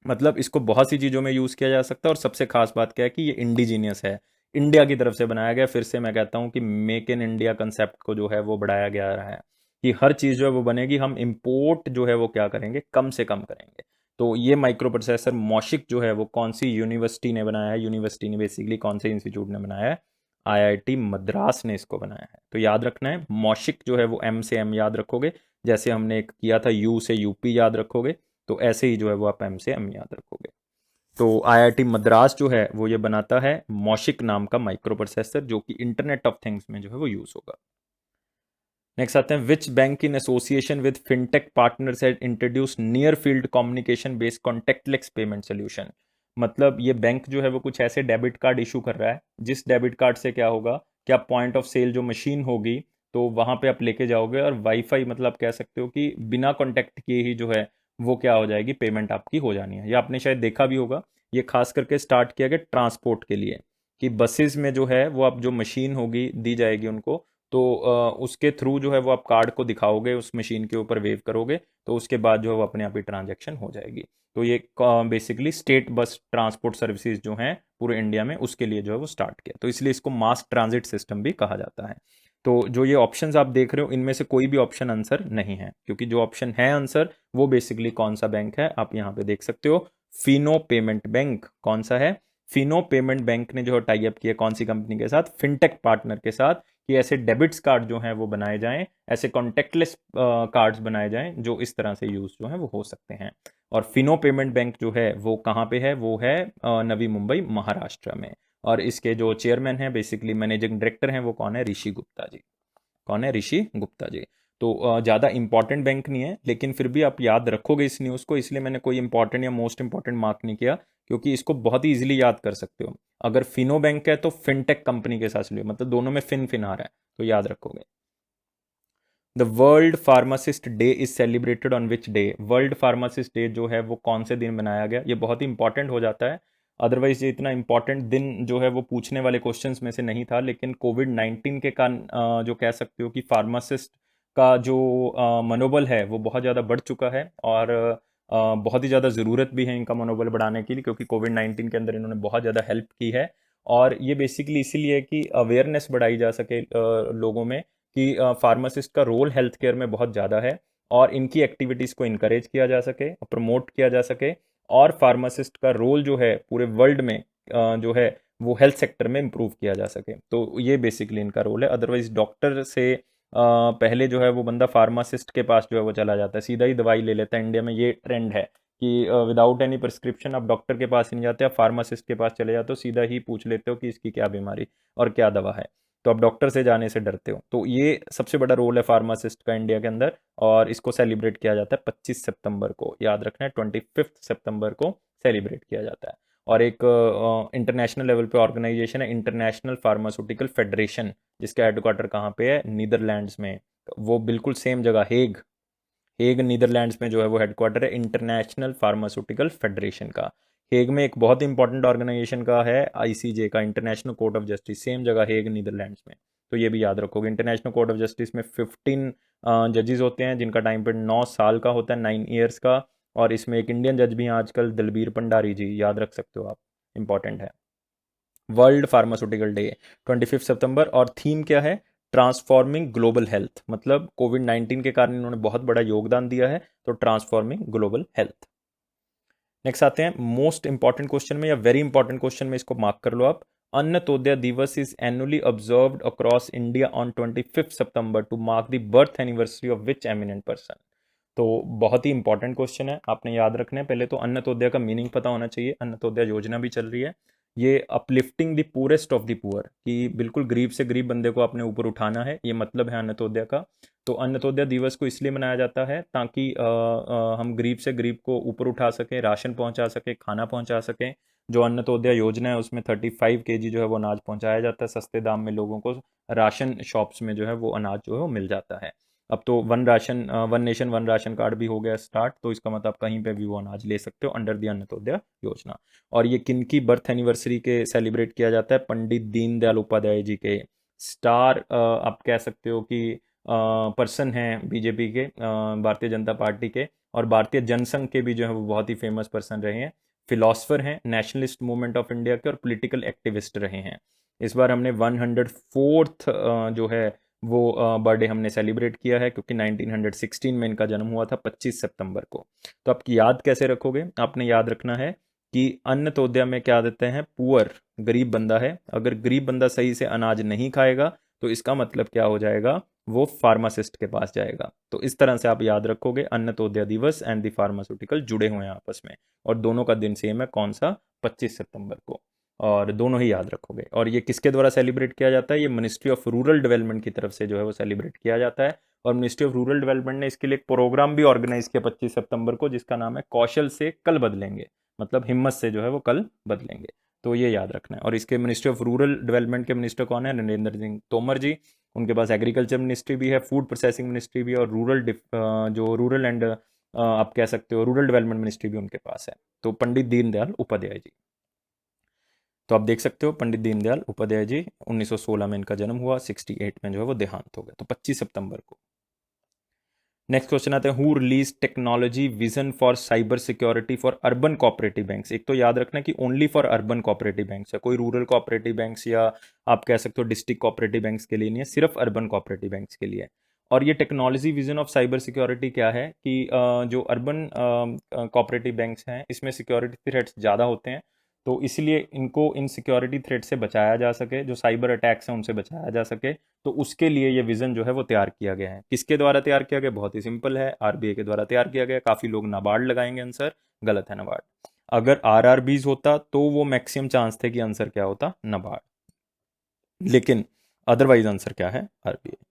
मतलब इसको बहुत सी चीज़ों में यूज़ किया जा सकता है। और सबसे खास बात क्या है कि ये इंडिजीनियस है, इंडिया की तरफ से बनाया गया। फिर से मैं कहता हूँ कि मेक इन इंडिया कंसेप्ट को जो है वो बढ़ाया गया रहा है कि हर चीज़ जो है वो बनेगी, हम इंपोर्ट जो है वो क्या करेंगे, कम से कम करेंगे। तो ये माइक्रो प्रोसेसर मॉशिक जो है वो कौन सी यूनिवर्सिटी ने बनाया है, यूनिवर्सिटी ने बेसिकली कौन से इंस्टीट्यूट ने बनाया है, आईआईटी मद्रास ने इसको बनाया है। तो याद रखना है, मॉशिक जो है वो एम से एम याद रखोगे, जैसे हमने एक किया था यू से यूपी याद रखोगे, तो ऐसे ही जो है वो आप एम से एम याद रखोगे। तो आईआईटी मद्रास जो है वो ये बनाता है मॉशिक नाम का माइक्रो प्रोसेसर जो कि इंटरनेट ऑफ थिंग्स में जो है वो यूज़ होगा। नेक्स्ट आते हैं, which bank in association with fintech partners had introduce near field communication based contact lens payment solution. मतलब ये बैंक जो है वो कुछ ऐसे डेबिट कार्ड इशू कर रहा है जिस डेबिट कार्ड से क्या होगा, क्या पॉइंट ऑफ सेल जो मशीन होगी तो वहाँ पे आप लेके जाओगे और वाईफाई, मतलब कह सकते हो कि बिना कॉन्टैक्ट किए ही जो है वो क्या हो जाएगी, पेमेंट आपकी हो जानी है। ये आपने शायद देखा भी होगा, ये खास करके स्टार्ट किया गया ट्रांसपोर्ट के लिए कि बसेस में जो है वो आप जो मशीन होगी दी जाएगी उनको, तो उसके थ्रू जो है वो आप कार्ड को दिखाओगे, उस मशीन के ऊपर वेव करोगे, तो उसके बाद जो है वो अपने आप ही ट्रांजैक्शन हो जाएगी। तो ये basically state bus transport services जो हैं पूरे इंडिया में उसके लिए जो है वो स्टार्ट किया, तो इसलिए इसको मास ट्रांजिट सिस्टम भी कहा जाता है। तो जो ये ऑप्शंस आप देख रहे हो इनमें से कोई भी ऑप्शन आंसर नहीं है, क्योंकि जो ऑप्शन है आंसर वो बेसिकली कौन सा बैंक है आप यहाँ पे देख सकते हो, फिनो पेमेंट बैंक। कौन सा है, फिनो पेमेंट बैंक ने जो टाई अप किया कौन सी कंपनी के साथ, फिनटेक पार्टनर के साथ, कि ऐसे डेबिट्स कार्ड जो हैं वो बनाए जाएं, ऐसे कॉन्टेक्टलेस कार्ड्स बनाए जाएं जो इस तरह से यूज़ जो है वो हो सकते हैं। और फिनो पेमेंट बैंक जो है वो कहाँ पे है, वो है नवी मुंबई महाराष्ट्र में। और इसके जो चेयरमैन हैं, बेसिकली मैनेजिंग डायरेक्टर हैं, वो कौन है, ऋषि गुप्ता जी। कौन है, ऋषि गुप्ता जी। तो ज़्यादा इंपॉर्टेंट बैंक नहीं है, लेकिन फिर भी आप याद रखोगे इस न्यूज़ को, इसलिए मैंने कोई इंपॉर्टेंट या मोस्ट इंपॉर्टेंट मार्क नहीं किया, क्योंकि इसको बहुत ही इजीली याद कर सकते हो। अगर फिनो बैंक है तो फिनटेक कंपनी के साथ लियो, मतलब दोनों में फिन फिन आ रहा है, तो याद रखोगे। The world pharmacist day is celebrated on which day. World pharmacist day जो है वो कौन से दिन बनाया गया, ये बहुत ही इंपॉर्टेंट हो जाता है। अदरवाइज ये इतना इंपॉर्टेंट दिन जो है वो पूछने वाले क्वेश्चंस में से नहीं था, लेकिन कोविड-19 के कारण जो कह सकते हो कि फार्मासिस्ट का जो मनोबल है वो बहुत ज़्यादा बढ़ चुका है। और बहुत ही ज़्यादा ज़रूरत भी है इनका मनोबल बढ़ाने के लिए, क्योंकि कोविड-19 के अंदर इन्होंने बहुत ज़्यादा हेल्प की है। और ये बेसिकली इसीलिए कि अवेयरनेस बढ़ाई जा सके लोगों में कि फार्मासिस्ट का रोल हेल्थ केयर में बहुत ज़्यादा है, और इनकी एक्टिविटीज़ को इनकरेज किया जा सके, प्रमोट किया जा सके, और फार्मासिस्ट का रोल जो है पूरे वर्ल्ड में जो है वो हेल्थ सेक्टर में इम्प्रूव किया जा सके। तो ये बेसिकली इनका रोल है। अदरवाइज डॉक्टर से पहले जो है वो बंदा फार्मासिस्ट के पास जो है वो चला जाता है, सीधा ही दवाई ले लेता है। इंडिया में ये ट्रेंड है कि विदाउट एनी प्रिस्क्रिप्शन आप डॉक्टर के पास ही नहीं जाते, आप फार्मासिस्ट के पास चले जाते हो, सीधा ही पूछ लेते हो कि इसकी क्या बीमारी और क्या दवा है, तो आप डॉक्टर से जाने से डरते हो। तो ये सबसे बड़ा रोल है फार्मासिस्ट का इंडिया के अंदर, और इसको सेलिब्रेट किया जाता है 25 सितंबर को, याद रखना है 25 सितंबर को सेलिब्रेट किया जाता है। और एक इंटरनेशनल लेवल पे ऑर्गेनाइजेशन है इंटरनेशनल फार्मास्यूटिकल फेडरेशन, जिसका हेडक्वार्टर कहाँ पे है, नीदरलैंड्स में। वो बिल्कुल सेम जगह हेग, हेग नीदरलैंड्स में जो है वो हेडक्वार्टर है इंटरनेशनल फार्मास्यूटिकल फेडरेशन का। हेग में एक बहुत इंपॉर्टेंट ऑर्गेनाइजेशन का है आईसीजे का, international court of justice, same जगह हेग नीदरलैंड्स में। तो ये भी याद रखोगे, इंटरनेशनल कोर्ट ऑफ जस्टिस में 15 जजेस होते हैं जिनका टाइम पीरियड 9 साल का होता है, 9 ईयर्स का। और इसमें एक इंडियन जज भी हैं आजकल, दलबीर भंडारी जी, याद रख सकते हो आप, इंपॉर्टेंट है। वर्ल्ड फार्मास्यूटिकल डे 25 सितंबर, और थीम क्या है? ट्रांसफॉर्मिंग ग्लोबल हेल्थ, मतलब कोविड-19 के कारण इन्होंने बहुत बड़ा योगदान दिया है, तो ट्रांसफॉर्मिंग ग्लोबल हेल्थ। नेक्स्ट आते हैं मोस्ट इंपॉर्टेंट क्वेश्चन में, या वेरी इंपॉर्टेंट क्वेश्चन में, इसको मार्क कर लो आप। Antyodaya Diwas is annually observed across India on 25 September to mark the birth anniversary of which eminent person. तो बहुत ही इंपॉर्टेंट क्वेश्चन है, आपने याद रखना है। पहले तो अन्नतोदय का मीनिंग पता होना चाहिए। अन्नतोदय योजना भी चल रही है, ये uplifting the poorest of the poor, कि बिल्कुल गरीब से गरीब बंदे को अपने ऊपर उठाना है, ये मतलब है अन्नतोदय का। तो अन्नतोदय दिवस को इसलिए मनाया जाता है ताकि हम गरीब से गरीब को ऊपर उठा सकें, राशन पहुंचा सकें, खाना पहुंचा सकें। जो अन्नतोदय योजना है उसमें 35 kg जो है वो अनाज पहुंचाया जाता है सस्ते दाम में लोगों को, राशन शॉप्स में जो है वो अनाज जो है वो मिल जाता है। अब तो one nation one ration card भी हो गया स्टार्ट, तो इसका मतलब आप कहीं पे भी वो अनाज ले सकते हो अंडर द अन्नतोदय योजना। और ये किन की बर्थ एनिवर्सरी के सेलिब्रेट किया जाता है? पंडित दीनदयाल उपाध्याय जी के, स्टार आप कह सकते हो कि पर्सन हैं बीजेपी के, भारतीय जनता पार्टी के, और भारतीय जनसंघ के भी जो है वो बहुत ही फेमस पर्सन रहे हैं। फिलोसफर हैं, नेशनलिस्ट मूवमेंट ऑफ इंडिया के, और पॉलिटिकल एक्टिविस्ट रहे हैं। इस बार हमने 104th जो है वो बर्थडे हमने सेलिब्रेट किया है, क्योंकि 1916 में इनका जन्म हुआ था 25 सितंबर को। तो आप याद कैसे रखोगे? आपने याद रखना है कि अन्नतोदय में क्या देते हैं? पुअर, गरीब बंदा है, अगर गरीब बंदा सही से अनाज नहीं खाएगा तो इसका मतलब क्या हो जाएगा? वो फार्मासिस्ट के पास जाएगा। तो इस तरह से आप याद रखोगे, अन्नतोदय दिवस एंड द फार्मास्यूटिकल जुड़े हुए हैं आपस में, और दोनों का दिन सेम है, कौन सा? 25 सितंबर को, और दोनों ही याद रखोगे। और ये किसके द्वारा सेलिब्रेट किया जाता है? ये मिनिस्ट्री ऑफ रूरल डेवलपमेंट की तरफ से जो है वो सेलिब्रेट किया जाता है। और मिनिस्ट्री ऑफ रूरल डेवलपमेंट ने इसके लिए एक प्रोग्राम भी ऑर्गेनाइज किया 25 सितंबर को, जिसका नाम है कौशल से कल बदलेंगे, मतलब हिम्मत से जो है वो कल बदलेंगे। तो ये याद रखना है। और इसके मिनिस्ट्री ऑफ रूरल डेवलपमेंट के मिनिस्टर कौन है? नरेंद्र सिंह तोमर जी। उनके पास एग्रीकल्चर मिनिस्ट्री भी है, फूड प्रोसेसिंग मिनिस्ट्री भी है, और जो रूरल एंड आप कह सकते हो रूरल डेवलपमेंट मिनिस्ट्री भी उनके पास है। तो पंडित दीनदयाल उपाध्याय जी। तो आप देख सकते हो पंडित दीनदयाल उपाध्याय जी, 1916 में इनका जन्म हुआ, 68 में जो है वो देहांत हो गया, तो 25 सितंबर को। नेक्स्ट क्वेश्चन आता है, who release technology vision for cyber security for urban cooperative banks. एक तो याद रखना कि only for urban cooperative banks है, कोई रूरल कोऑपरेटिव बैंक्स या आप कह सकते हो डिस्ट्रिक्ट कोऑपरेटिव बैंक्स के लिए नहीं है, सिर्फ अर्बन कोऑपरेटिव बैंक्स के लिए है। और ये technology vision of cyber security क्या है कि जो अर्बन कोऑपरेटिव बैंक्स हैं इसमें सिक्योरिटी थ्रेट्स ज़्यादा होते हैं, तो इसलिए इनको इन सिक्योरिटी थ्रेट से बचाया जा सके, जो साइबर अटैक्स हैं उनसे बचाया जा सके, तो उसके लिए ये विजन जो है वो तैयार किया गया है। किसके द्वारा तैयार किया गया? बहुत ही सिंपल है, आरबीआई के द्वारा तैयार किया गया। काफ़ी लोग नाबार्ड लगाएंगे आंसर, गलत है नाबार्ड। अगर आरआरबीज होता तो वो मैक्सिमम चांस थे कि आंसर क्या होता? नाबार्ड, लेकिन अदरवाइज आंसर क्या है? आरबीआई।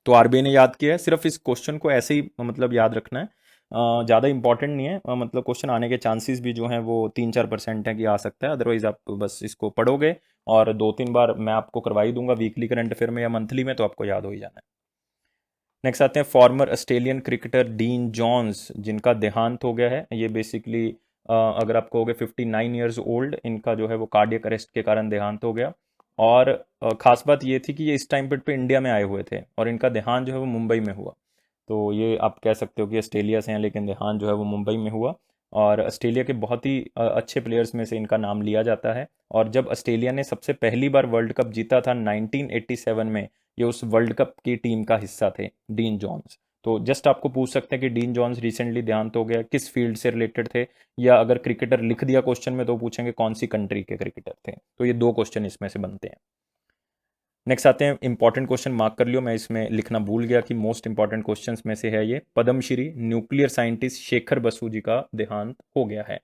तो आरबीआई ने याद किया है, सिर्फ इस क्वेश्चन को ऐसे ही मतलब याद रखना है, ज़्यादा इंपॉर्टेंट नहीं है, मतलब क्वेश्चन आने के चांसेस भी जो हैं वो 3-4% है कि आ सकता है, अदरवाइज आप बस इसको पढ़ोगे और 2-3 बार मैं आपको करवा ही दूंगा वीकली करंट अफेयर में या मंथली में, तो आपको याद हो ही जाना है। नेक्स्ट आते हैं former Australian cricketer Dean Jones, जिनका देहांत हो गया है। ये बेसिकली अगर आप कहोगे 59 ईयर्स ओल्ड, इनका जो है वो कार्डियक अरेस्ट के कारण देहांत हो गया। और खास बात ये थी कि ये इस टाइम पे इंडिया में आए हुए थे, और इनका देहांत जो है वो मुंबई में हुआ। तो ये आप कह सकते हो कि ऑस्ट्रेलिया से हैं, लेकिन देहांत जो है वो मुंबई में हुआ। और ऑस्ट्रेलिया के बहुत ही अच्छे प्लेयर्स में से इनका नाम लिया जाता है। और जब ऑस्ट्रेलिया ने सबसे पहली बार वर्ल्ड कप जीता था 1987 में, ये उस वर्ल्ड कप की टीम का हिस्सा थे, डीन जॉन्स। तो जस्ट आपको पूछ सकते हैं कि डीन जॉन्स रिसेंटली देहांत हो गया, किस फील्ड से रिलेटेड थे, या अगर क्रिकेटर लिख दिया क्वेश्चन में तो पूछेंगे कौन सी कंट्री के क्रिकेटर थे। तो ये 2 क्वेश्चन इसमें से बनते हैं। नेक्स्ट आते हैं इंपॉर्टेंट क्वेश्चन, मार्क कर लियो, मैं इसमें लिखना भूल गया कि मोस्ट इंपॉर्टेंट क्वेश्चंस में से है ये। पद्मश्री न्यूक्लियर साइंटिस्ट शेखर बसु जी का देहांत हो गया है।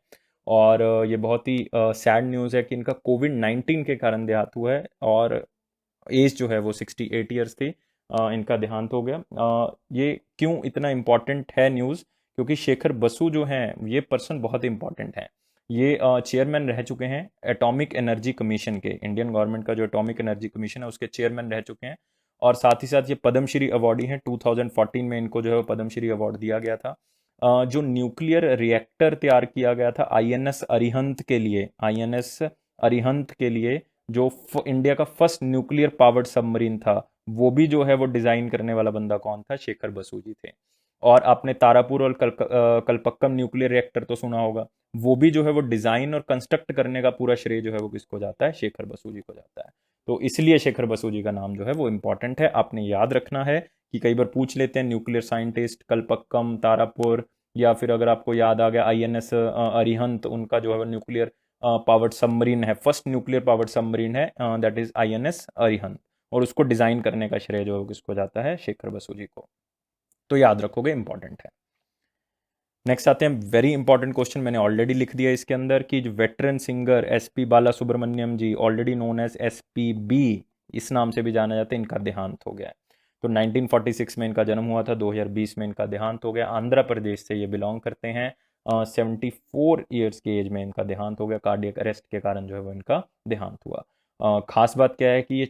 और ये बहुत ही सैड न्यूज़ है कि इनका कोविड-19 के कारण देहांत हुआ है, और एज जो है वो 68 ईयर्स थी। इनका देहांत हो गया। ये क्यों इतना इम्पॉर्टेंट है न्यूज़? क्योंकि शेखर बसु जो हैं ये पर्सन बहुत इंपॉर्टेंट हैं। ये चेयरमैन रह चुके हैं एटॉमिक एनर्जी कमीशन के, इंडियन गवर्नमेंट का जो एटॉमिक एनर्जी कमीशन है उसके चेयरमैन रह चुके हैं। और साथ ही साथ ये पद्मश्री अवार्डी हैं। 2014 में इनको जो है पद्मश्री अवार्ड दिया गया था। जो न्यूक्लियर रिएक्टर तैयार किया गया था आईएनएस अरिहंत के लिए, आईएनएस अरिहंत के लिए, जो इंडिया का फर्स्ट न्यूक्लियर पावर्ड सबमरीन था, वो भी जो है वो डिजाइन करने वाला बंदा कौन था? शेखर बसु जी थे। और आपने तारापुर और कलपक्कम न्यूक्लियर रिएक्टर तो सुना होगा, वो भी जो है वो डिजाइन और कंस्ट्रक्ट करने का पूरा श्रेय जो है वो किसको जाता है? शेखर बसु जी को जाता है। तो इसलिए शेखर बसु जी का नाम जो है वो इंपॉर्टेंट है, आपने याद रखना है कि कई बार पूछ लेते हैं न्यूक्लियर साइंटिस्ट, कलपक्कम, तारापुर, या फिर अगर आपको याद आ गया आईएनएस अरिहंत, उनका जो है न्यूक्लियर पावर्ड सबमरीन है, फर्स्ट न्यूक्लियर पावर्ड सबमरीन है, दैट इज आईएनएस अरिहंत, और उसको डिजाइन करने का श्रेय जो है किसको जाता है? शेखर बसु जी को। तो याद रखोगे, इंपॉर्टेंट है। नेक्स्ट आते हैं वेरी इंपॉर्टेंट क्वेश्चन, मैंने ऑलरेडी लिख दिया इसके अंदर कि जो वेटरन सिंगर एसपी बाला सुब्रमण्यम जी, ऑलरेडी नोन एज एसपीबी, इस नाम से भी जाना जाता है, इनका देहांत हो गया है। तो 1946 में इनका जन्म हुआ था, 2020 में इनका देहांत हो गया। आंध्र प्रदेश से ये बिलोंग करते हैं। 74 ईयर्स की एज में इनका देहांत हो गया, कार्डियक अरेस्ट के कारण जो है वो इनका देहांत हुआ। खास बात क्या है कि ये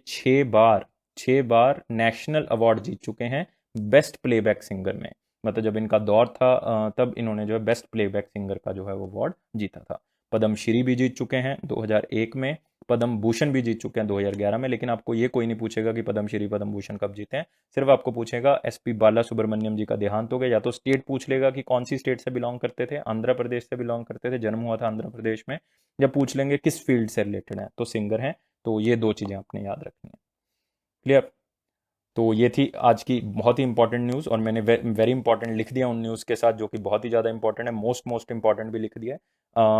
6 बार नेशनल अवार्ड जीत चुके हैं बेस्ट प्लेबैक सिंगर में। मतलब जब इनका दौर था तब इन्होंने जो है बेस्ट प्लेबैक सिंगर का जो है वो अवार्ड जीता था। पद्मश्री भी जीत चुके हैं 2001 में, पद्म भूषण भी जीत चुके हैं 2011 में। लेकिन आपको ये कोई नहीं पूछेगा कि पद्मश्री पद्म भूषण कब जीते हैं, सिर्फ आपको पूछेगा एसपी बाला सुब्रमण्यम जी का देहांत हो गया। या तो स्टेट पूछ लेगा कि कौन सी स्टेट से बिलोंग करते थे, आंध्र प्रदेश से बिलोंग करते थे, जन्म हुआ था आंध्र प्रदेश में, या पूछ लेंगे किस फील्ड से रिलेटेड है, तो सिंगर हैं। तो ये 2 चीज़ें आपने याद रखनी है। क्लियर? तो ये थी आज की बहुत ही इंपॉर्टेंट न्यूज़, और मैंने वेरी इंपॉर्टेंट लिख दिया उन न्यूज़ के साथ जो कि बहुत ही ज़्यादा इंपॉर्टेंट है, मोस्ट इंपॉर्टेंट भी लिख दिया है।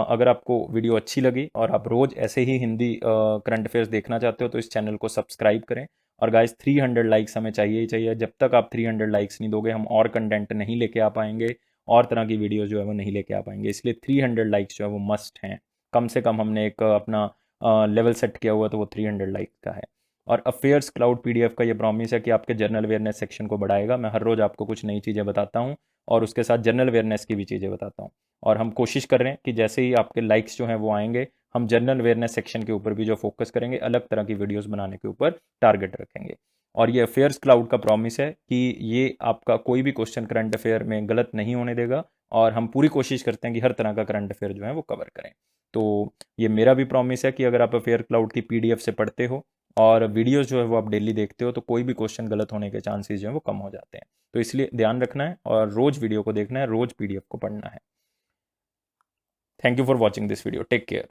अगर आपको वीडियो अच्छी लगी और आप रोज़ ऐसे ही हिंदी करंट अफेयर्स देखना चाहते हो तो इस चैनल को सब्सक्राइब करें। और गाइस 300 लाइक्स हमें चाहिए ही चाहिए। जब तक आप 300 लाइक्स नहीं दोगे हम और कंटेंट नहीं लेके आ पाएंगे, और तरह की वीडियो जो है वो नहीं लेके आ पाएंगे। इसलिए 300 लाइक्स जो है वो मस्ट हैं। कम से कम हमने एक अपना लेवल सेट किया हुआ, तो वो 300 लाइक्स का है। और अफेयर्स क्लाउड पीडीएफ का ये प्रॉमिस है कि आपके जनरल अवेयरनेस सेक्शन को बढ़ाएगा। मैं हर रोज़ आपको कुछ नई चीज़ें बताता हूँ, और उसके साथ जनरल अवेयरनेस की भी चीज़ें बताता हूँ। और हम कोशिश कर रहे हैं कि जैसे ही आपके लाइक्स जो हैं वो आएंगे, हम जनरल अवेयरनेस सेक्शन के ऊपर भी जो फोकस करेंगे, अलग तरह की वीडियोज़ बनाने के ऊपर टारगेट रखेंगे। और ये अफेयर्स क्लाउड का प्रॉमिस है कि ये आपका कोई भी क्वेश्चन करंट अफेयर में गलत नहीं होने देगा, और हम पूरी कोशिश करते हैं कि हर तरह का करंट अफेयर जो है वो कवर करें। तो ये मेरा भी प्रॉमिस है कि अगर आप अफेयर क्लाउड की पीडीएफ से पढ़ते हो और वीडियोस जो है वो आप डेली देखते हो, तो कोई भी क्वेश्चन गलत होने के चांसेस जो है वो कम हो जाते हैं। तो इसलिए ध्यान रखना है और रोज वीडियो को देखना है, रोज पीडीएफ को पढ़ना है। Thank you for watching this video, take care.